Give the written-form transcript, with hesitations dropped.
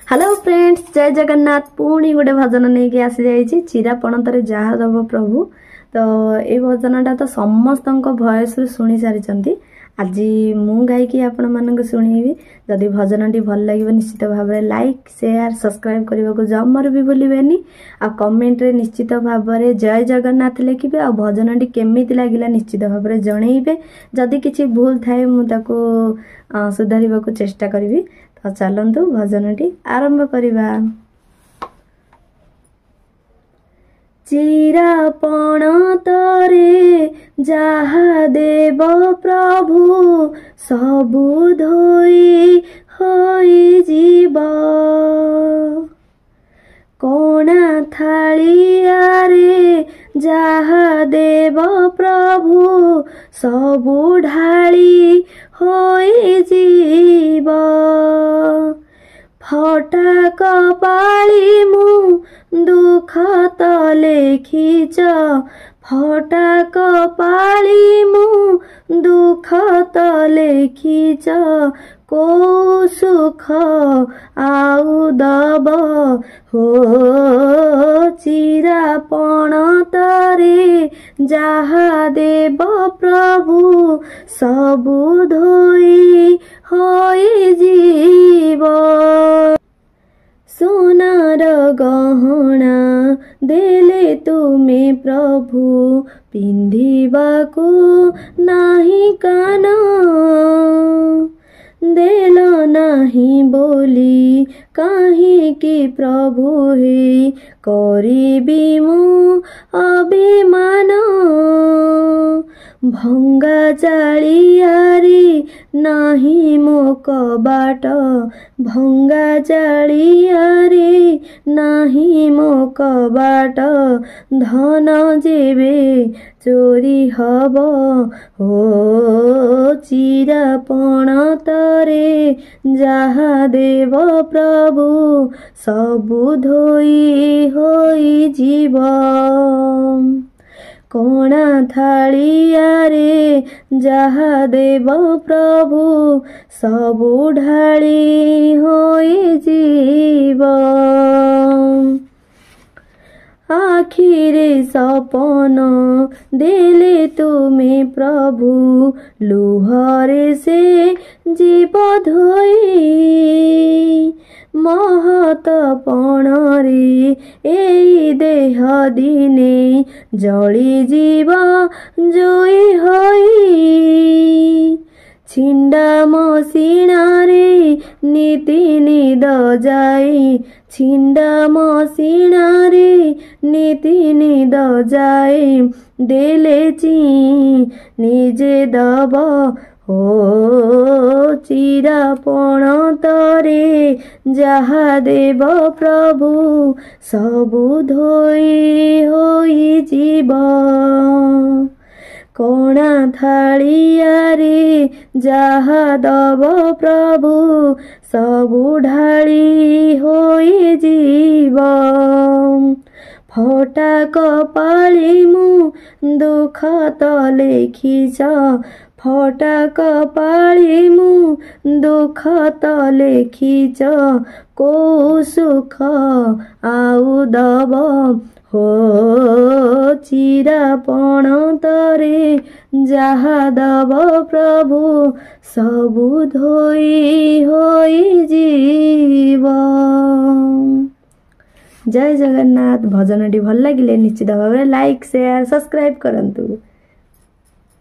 Hello friends, जय जगन्नाथ। पुणी गोटे भजन नहीं कि आसी जाइए चिरापणतरे जहा दब प्रभु। तो ये भजनटा तो समस्त भयस शुणी सारी। आज मु गायकी आपण मानक शुणेबी। जदि भजनटी भल लगे निश्चित भाव में लाइक शेयर सब्सक्राइब करने को जमर भी भूलें। आ कमेंट रे निश्चित भाव में जय जगन्नाथ लिखे। आ भजनटी केमिति लगिला निश्चित भाव में जनइबे। जदि किसी भूल थाए मुझको सुधार को चेष्टा करी। तो चलतु भजनटी आरंभ करिबा। चिरापण तरे जहा देव प्रभु सबु धोई होई जीव। कोणा थालियारे जहा देव प्रभु सबु ढाली होई जीव। फटा कपाली मु दुख तले खींच। फटा कपाली मु दुख तले खींच। को सुख आउ दब हो चिरापण तरे जहा देव प्रभु सबु धोई होई जीव। सोनार गहना देले तुमे प्रभु पिंधिबाकु नाही कान। देल नाही बोली काहे कि प्रभु हे करिबी मु अभिमान। भंगा चालियारी नाही मो कबाट। भंगा चालियारी नाही मो कबाट। धन जेबे चोरी हब हो चिरापण तरे जहा देव प्रभु सबु धोई होई जीव। कोणा थालियारे जहा देव प्रभु सबु ढाली होई जीव। आखिरे सपन देले तुमे प्रभु लुहरे से जीव धोई। महतपणरे एई देह दिने जली जीव जोई होई। छिंडा मसिणारे नीति निद जाई। छिंडा मसिणारे नीति निद जाई। देले ची निजे दब हो चिरापण तरे जहा देव प्रभु सबु धोई होई जीव। कोणा थालियारे जहा दब प्रभु सबु ढाली होई जीव। फटा कपाली मु दुख तले खींच। फटा कपाली मु दुख तले खींच। को सुख आउ दब हो चिरापण तरे जहा दब प्रभु सबु धोई होई जीव। जय जगन्नाथ। भजनटी भल लगिले निश्चित भाव में लाइक शेयर सब्सक्राइब करंतु।